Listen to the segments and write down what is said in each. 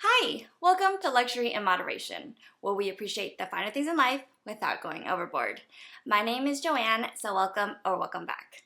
Hi, welcome to Luxury in Moderation, where we appreciate the finer things in life without going overboard. My name is Joanne, so welcome back.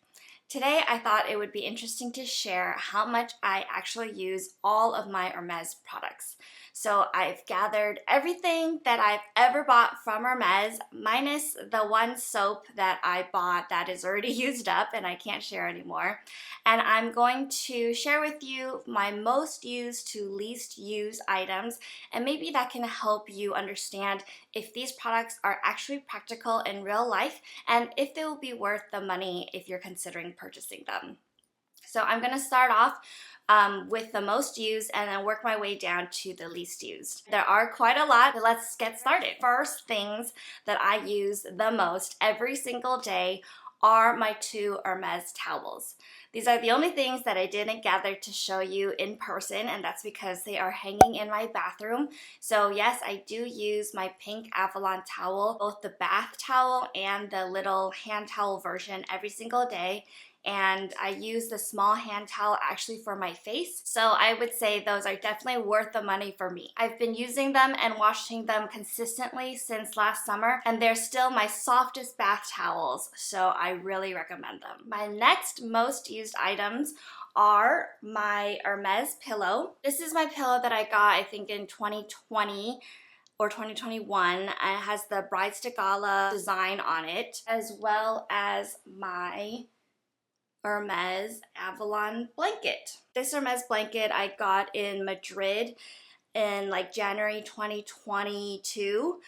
Today I thought it would be interesting to share how much I actually use all of my Hermes products. So I've gathered everything that I've ever bought from Hermes, minus the one soap that I bought that is already used up and I can't share anymore. And I'm going to share with you my most used to least used items, and maybe that can help you understand if these products are actually practical in real life and if they will be worth the money if you're considering purchasing them. So I'm going to start off with the most used and then work my way down to the least used. There are quite a lot, but let's get started. First things that I use the most every single day are my two Hermes towels. These are the only things that I didn't gather to show you in person, and that's because they are hanging in my bathroom. So yes, I do use my pink Avalon towel, both the bath towel and the little hand towel version every single day. And I use the small hand towel actually for my face. So I would say those are definitely worth the money for me. I've been using them and washing them consistently since last summer, and they're still my softest bath towels, so I really recommend them. My next most used items are my Hermes pillow. This is my pillow that I got, I think, in 2020 or 2021, and it has the Brides to Gala design on it, as well as my Hermes Avalon blanket. This Hermes blanket I got in Madrid in like January 2022,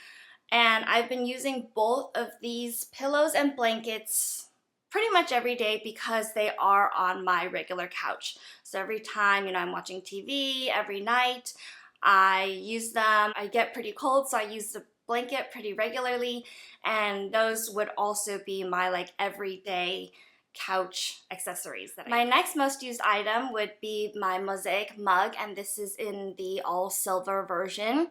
and I've been using both of these pillows and blankets pretty much every day because they are on my regular couch. So every time, I'm watching TV, every night, I use them. I get pretty cold, so I use the blanket pretty regularly, and those would also be my like everyday couch accessories. My next most used item would be my Mosaic Mug, and this is in the all silver version.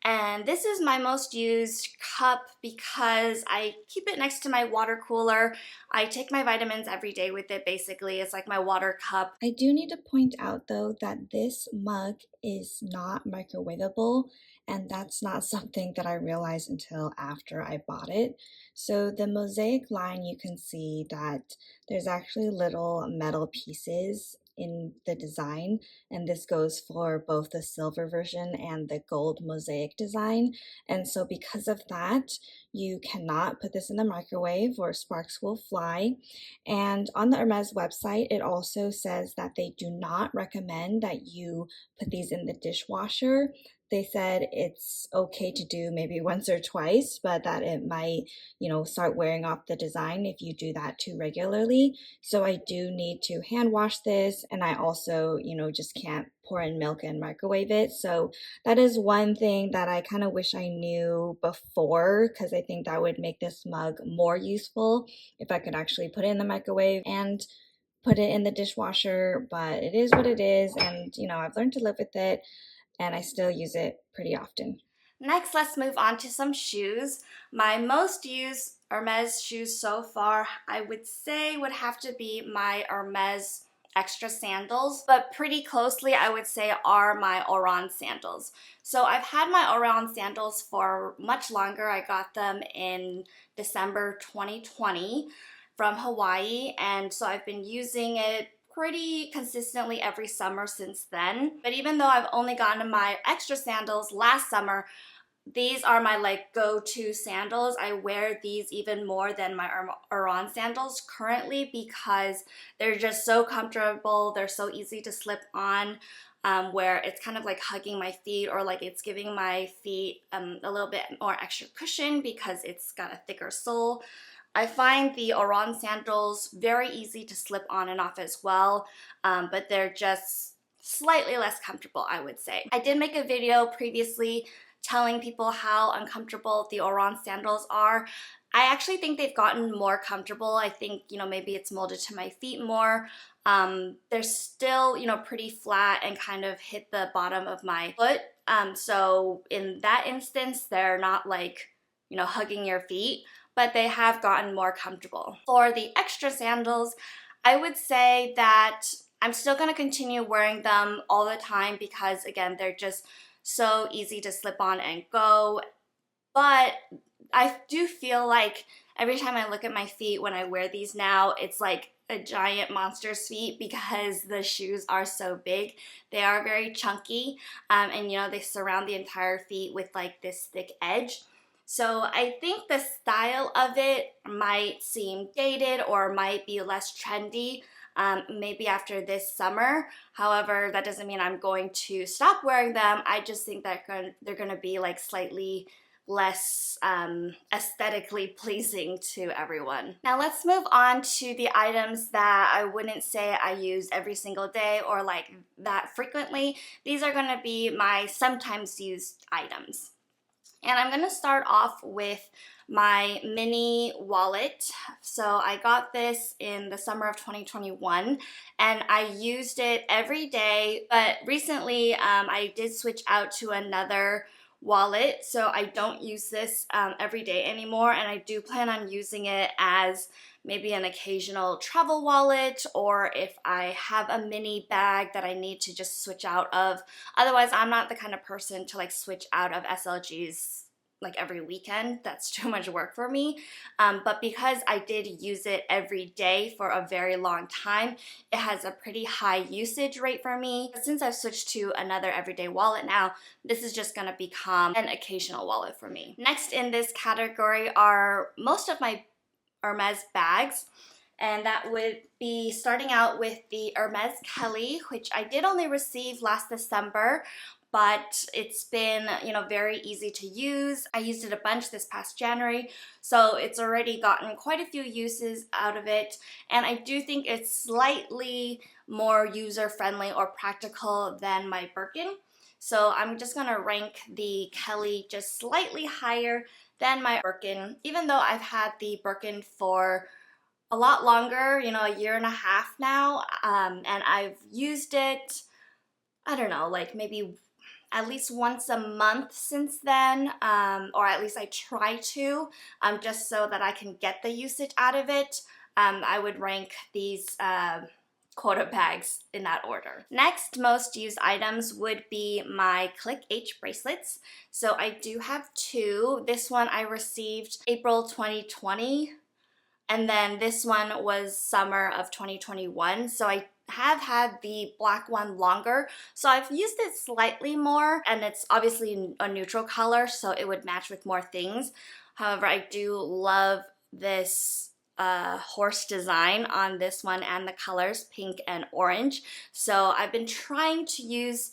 And this is my most used cup because I keep it next to my water cooler. I take my vitamins every day with it, basically. It's like my water cup. I do need to point out though that this mug is not microwavable, and that's not something that I realized until after I bought it. So the Mosaic line, you can see that there's actually little metal pieces in the design, and this goes for both the silver version and the gold mosaic design. And so because of that, you cannot put this in the microwave or sparks will fly. And on the Hermes website, it also says that they do not recommend that you put these in the dishwasher. They said it's okay to do maybe once or twice, but that it might, start wearing off the design if you do that too regularly. So I do need to hand wash this, and I also, just can't pour in milk and microwave it. So that is one thing that I kind of wish I knew before, because I think that would make this mug more useful if I could actually put it in the microwave and put it in the dishwasher. But it is what it is, and I've learned to live with it, and I still use it pretty often. Next, let's move on to some shoes. My most used Hermes shoes so far, I would say, would have to be my Hermes extra sandals, but pretty closely I would say are my Oran sandals. So I've had my Oran sandals for much longer. I got them in December 2020 from Hawaii, and so I've been using it pretty consistently every summer since then. But even though I've only gotten my extra sandals last summer, these are my like go-to sandals. I wear these even more than my Oran sandals currently because they're just so comfortable. They're so easy to slip on, where it's kind of like hugging my feet, or like it's giving my feet a little bit more extra cushion because it's got a thicker sole. I find the Oran sandals very easy to slip on and off as well, but they're just slightly less comfortable, I would say. I did make a video previously telling people how uncomfortable the Oran sandals are. I actually think they've gotten more comfortable. I think, maybe it's molded to my feet more. They're still, pretty flat and kind of hit the bottom of my foot. So in that instance, they're not like, hugging your feet, but they have gotten more comfortable. For the extra sandals, I would say that I'm still going to continue wearing them all the time because, again, they're just so easy to slip on and go. But I do feel like every time I look at my feet when I wear these now, it's like a giant monster's feet because the shoes are so big. They are very chunky, and you know, they surround the entire feet with like this thick edge. So I think the style of it might seem dated or might be less trendy, maybe after this summer. However, that doesn't mean I'm going to stop wearing them. I just think that they're going to be like slightly less aesthetically pleasing to everyone. Now let's move on to the items that I wouldn't say I use every single day or like that frequently. These are going to be my sometimes used items. And I'm going to start off with my mini wallet. So I got this in the summer of 2021 and I used it every day, but recently I did switch out to another wallet, so I don't use this every day anymore, and I do plan on using it as maybe an occasional travel wallet, or if I have a mini bag that I need to just switch out of. Otherwise, I'm not the kind of person to like switch out of SLGs like every weekend. That's too much work for me. But because I did use it every day for a very long time, it has a pretty high usage rate for me. Since I've switched to another everyday wallet now, this is just gonna become an occasional wallet for me. Next in this category are most of my Hermes bags. And that would be starting out with the Hermes Kelly, which I did only receive last December, but it's been, you know, very easy to use. I used it a bunch this past January, so it's already gotten quite a few uses out of it, and I do think it's slightly more user-friendly or practical than my Birkin. So I'm just gonna rank the Kelly just slightly higher than my Birkin, even though I've had the Birkin for a lot longer, you know, a year and a half now, and I've used it, I don't know, like maybe at least once a month since then, or at least I try to, just so that I can get the usage out of it. I would rank these quota bags in that order. Next most used items would be my Click H bracelets. So I do have two. This one I received April 2020, and then this one was summer of 2021. So I have had the black one longer, so I've used it slightly more, and it's obviously a neutral color, so it would match with more things. However, I do love this horse design on this one and the colors pink and orange. So I've been trying to use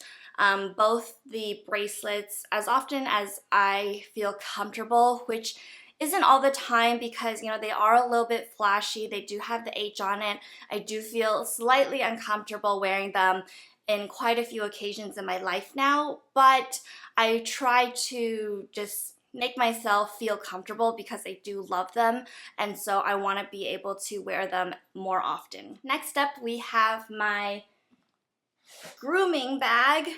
both the bracelets as often as I feel comfortable, which isn't all the time because, you know, they are a little bit flashy. They do have the H on it. I do feel slightly uncomfortable wearing them in quite a few occasions in my life now, but I try to just make myself feel comfortable because I do love them, and so I want to be able to wear them more often. Next up, we have my grooming bag.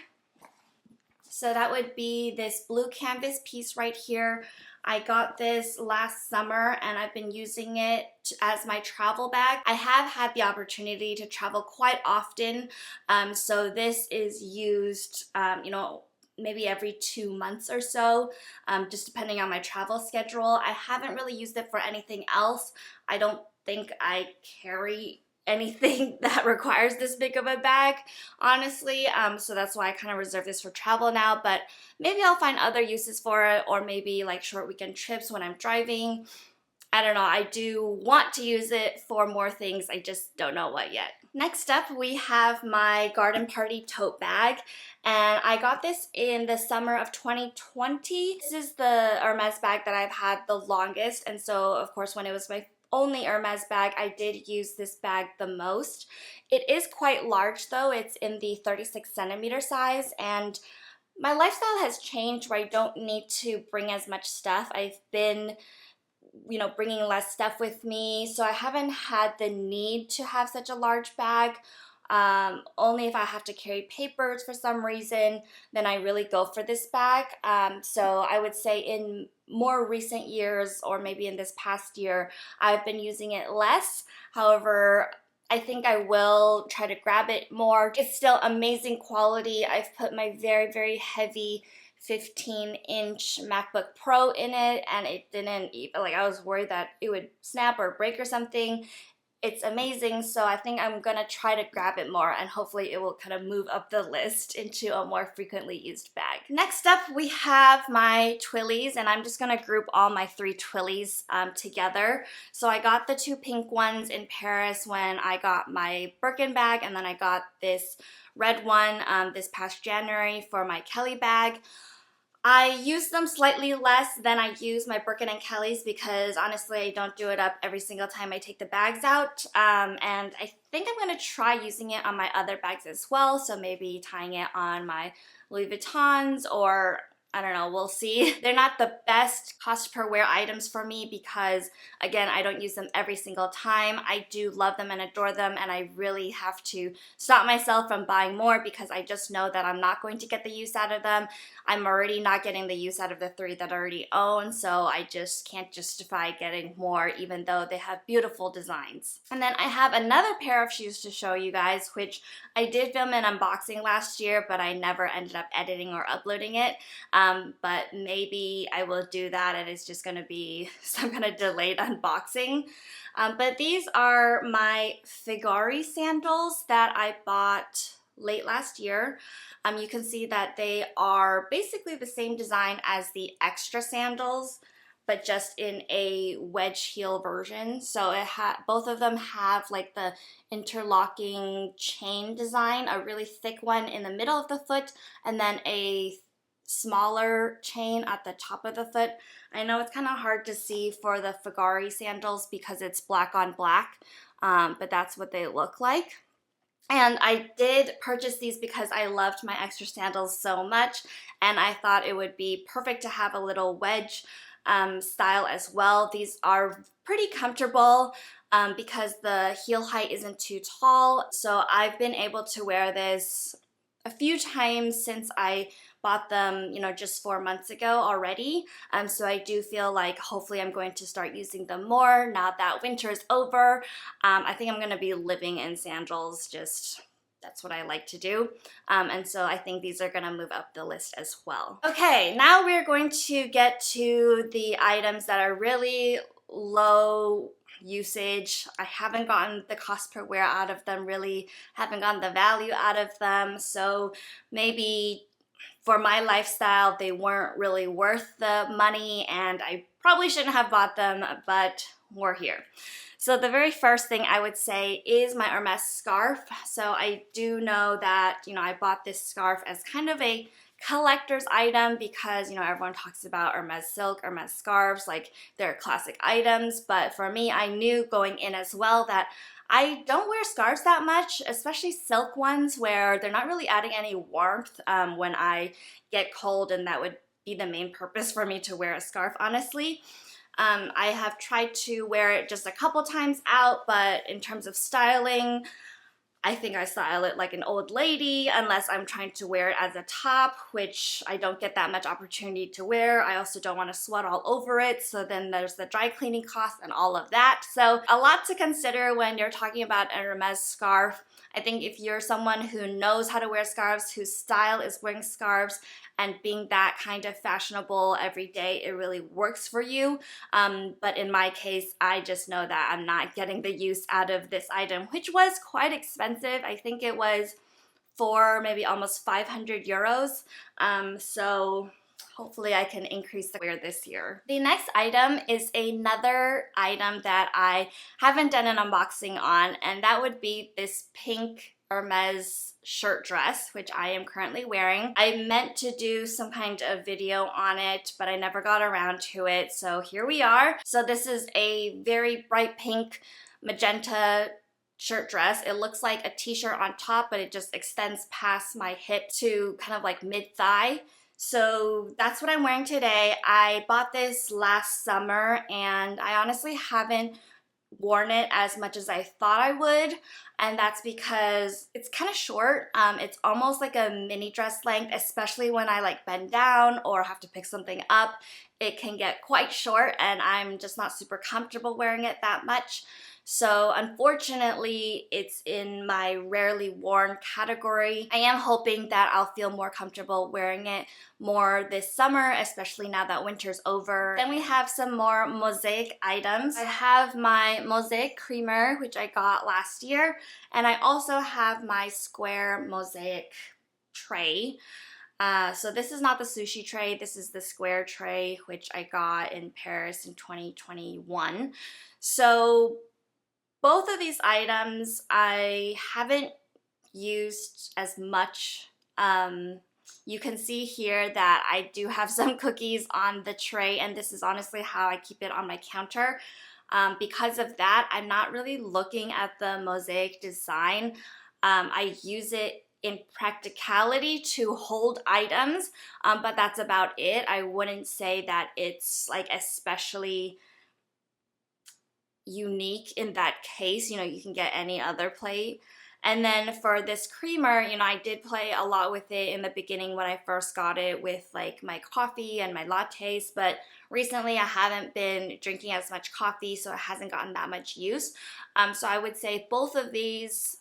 So that would be this blue canvas piece right here. I got this last summer and I've been using it as my travel bag. I have had the opportunity to travel quite often, so this is used, you know, maybe every 2 months or so, just depending on my travel schedule. I haven't really used it for anything else. I don't think I carry anything that requires this big of a bag, honestly, so that's why I kind of reserve this for travel now, but maybe I'll find other uses for it, or maybe like short weekend trips when I'm driving. I don't know, I do want to use it for more things, I just don't know what yet. Next up, we have my garden party tote bag, and I got this in the summer of 2020. This is the Hermes bag that I've had the longest, and so of course when it was my only Hermes bag, I did use this bag the most. It is quite large though. It's in the 36 centimeter size, and my lifestyle has changed where I don't need to bring as much stuff. I've been, you know, bringing less stuff with me, so I haven't had the need to have such a large bag. Only if I have to carry papers for some reason, then I really go for this bag. So I would say in more recent years, or maybe in this past year, I've been using it less. However, I think I will try to grab it more. It's still amazing quality. I've put my very, very heavy 15-inch MacBook Pro in it, and it didn't even, like, I was worried that it would snap or break or something. It's amazing, so I think I'm gonna try to grab it more, and hopefully it will kind of move up the list into a more frequently used bag. Next up, we have my Twillies, and I'm just gonna group all my 3 Twillies together. So I got the 2 pink ones in Paris when I got my Birkin bag, and then I got this red one this past January for my Kelly bag. I use them slightly less than I use my Birkin and Kelly's because honestly I don't do it up every single time I take the bags out, and I think I'm going to try using it on my other bags as well, so maybe tying it on my Louis Vuittons, or I don't know, we'll see. They're not the best cost per wear items for me because, again, I don't use them every single time. I do love them and adore them, and I really have to stop myself from buying more because I just know that I'm not going to get the use out of them. I'm already not getting the use out of the 3 that I already own, so I just can't justify getting more even though they have beautiful designs. And then I have another pair of shoes to show you guys, which I did film an unboxing last year, but I never ended up editing or uploading it. But maybe I will do that, and it's just going to be some kind of delayed unboxing. But these are my Figari sandals that I bought late last year. You can see that they are basically the same design as the extra sandals, but just in a wedge heel version. So both of them have like the interlocking chain design, a really thick one in the middle of the foot, and then a smaller chain at the top of the foot. I know it's kind of hard to see for the Figari sandals because it's black on black, but that's what they look like. And I did purchase these because I loved my extra sandals so much, and I thought it would be perfect to have a little wedge style as well. These are pretty comfortable because the heel height isn't too tall, so I've been able to wear this a few times since I bought them, you know, just 4 months ago already. So I do feel like hopefully I'm going to start using them more now that winter is over. I think I'm going to be living in sandals, just that's what I like to do. And so I think these are going to move up the list as well. Okay, now we're going to get to the items that are really low usage. I haven't gotten the cost per wear out of them, really haven't gotten the value out of them, so maybe for my lifestyle they weren't really worth the money and I probably shouldn't have bought them, but we're here. So the very first thing I would say is my Hermes scarf. So I do know that, you know, I bought this scarf as kind of a collector's item because, you know, everyone talks about Hermes silk, Hermes scarves, like they're classic items, but for me, I knew going in as well that I don't wear scarves that much, especially silk ones where they're not really adding any warmth when I get cold, and that would be the main purpose for me to wear a scarf, honestly. I have tried to wear it just a couple times out, but in terms of styling, I think I style it like an old lady unless I'm trying to wear it as a top, which I don't get that much opportunity to wear. I also don't want to sweat all over it, so then there's the dry cleaning cost and all of that. So a lot to consider when you're talking about a Hermes scarf. I think if you're someone who knows how to wear scarves, whose style is wearing scarves, and being that kind of fashionable every day, it really works for you. But in my case, I just know that I'm not getting the use out of this item, which was quite expensive. I think it was for maybe almost 500 euros. So hopefully I can increase the wear this year. The next item is another item that I haven't done an unboxing on, and that would be this pink Hermes shirt dress, which I am currently wearing. I meant to do some kind of video on it, but I never got around to it, so here we are. So this is a very bright pink magenta shirt dress. It looks like a t-shirt on top, but it just extends past my hip to kind of like mid-thigh. So that's what I'm wearing today. I bought this last summer and I honestly haven't worn it as much as I thought I would, and that's because it's kind of short. It's almost like a mini dress length, especially when I like bend down or have to pick something up. It can get quite short and I'm just not super comfortable wearing it that much. So unfortunately, it's in my rarely worn category. I am hoping that I'll feel more comfortable wearing it more this summer, especially now that winter's over. Then we have some more Mosaic items. I have my Mosaic creamer, which I got last year, and I also have my square Mosaic tray. So this is not the sushi tray, this is the square tray, which I got in Paris in 2021. So both of these items I haven't used as much. You can see here that I do have some cookies on the tray, and this is honestly how I keep it on my counter. Because of that, I'm not really looking at the Mosaic design. I use it in practicality to hold items, but that's about it. I wouldn't say that it's like especially unique in that case. You know, you can get any other plate. And then for this creamer, you know, I did play a lot with it in the beginning when I first got it with like my coffee and my lattes, but recently I haven't been drinking as much coffee, so it hasn't gotten that much use. So I would say both of these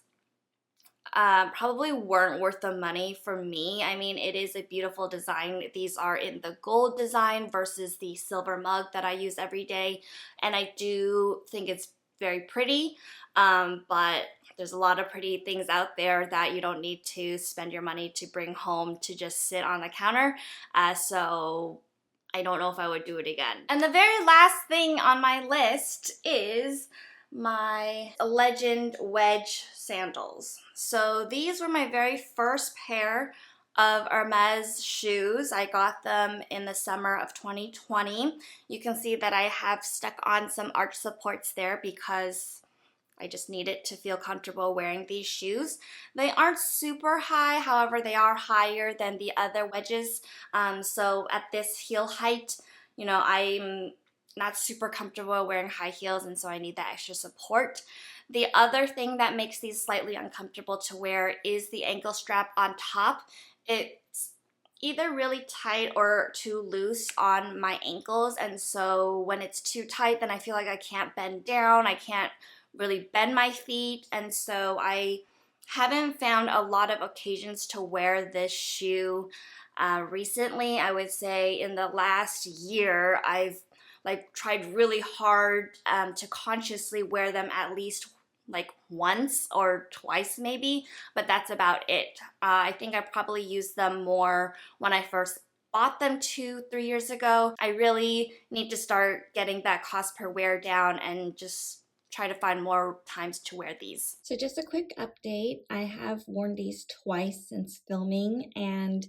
probably weren't worth the money for me. I mean, it is a beautiful design. These are in the gold design versus the silver mug that I use every day, and I do think it's very pretty, but there's a lot of pretty things out there that you don't need to spend your money to bring home to just sit on the counter, so I don't know if I would do it again. And the very last thing on my list is my Legend wedge sandals. So these were my very first pair of Hermes shoes. I got them in the summer of 2020. You can see that I have stuck on some arch supports there because I just needed to feel comfortable wearing these shoes. They aren't super high, however, they are higher than the other wedges. So at this heel height, you know, I'm not super comfortable wearing high heels, and so I need that extra support. The other thing that makes these slightly uncomfortable to wear is the ankle strap on top. It's either really tight or too loose on my ankles, and so when it's too tight, then I feel like I can't bend down, I can't really bend my feet, and so I haven't found a lot of occasions to wear this shoe recently. I would say in the last year, I've like tried really hard to consciously wear them at least like once or twice maybe, but that's about it. I think I probably used them more when I first bought them 2-3 years ago. I really need to start getting that cost per wear down and just try to find more times to wear these. So just a quick update, I have worn these twice since filming, and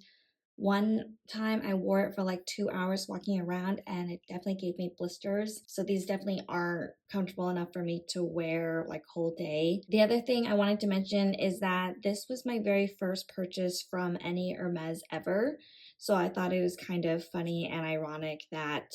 one time I wore it for like 2 hours walking around and it definitely gave me blisters. So these definitely aren't comfortable enough for me to wear like whole day. The other thing I wanted to mention is that this was my very first purchase from any Hermes ever. So I thought it was kind of funny and ironic that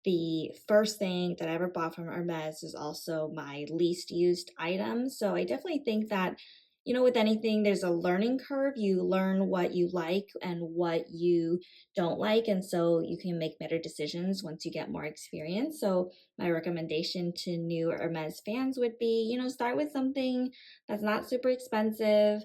the first thing that I ever bought from Hermes is also my least used item. So I definitely think that, you know, with anything, there's a learning curve. You learn what you like and what you don't like, and so you can make better decisions once you get more experience. So my recommendation to new Hermes fans would be, you know, start with something that's not super expensive.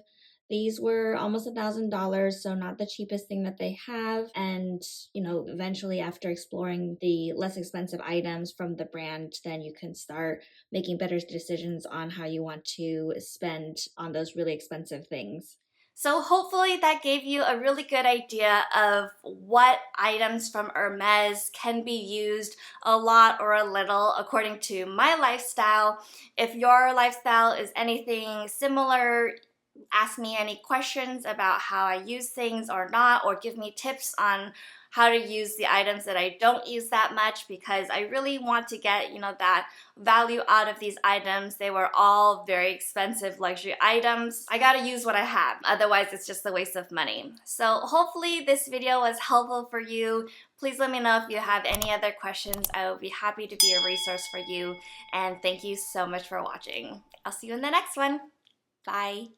These were almost $1,000, so not the cheapest thing that they have. And, you know, eventually after exploring the less expensive items from the brand, then you can start making better decisions on how you want to spend on those really expensive things. So hopefully that gave you a really good idea of what items from Hermes can be used a lot or a little according to my lifestyle. If your lifestyle is anything similar, ask me any questions about how I use things or not, or give me tips on how to use the items that I don't use that much, because I really want to get, you know, that value out of these items. They were all very expensive luxury items. I gotta use what I have, otherwise it's just a waste of money. So hopefully this video was helpful for you. Please let me know if you have any other questions. I will be happy to be a resource for you, and thank you so much for watching. I'll see you in the next one. Bye.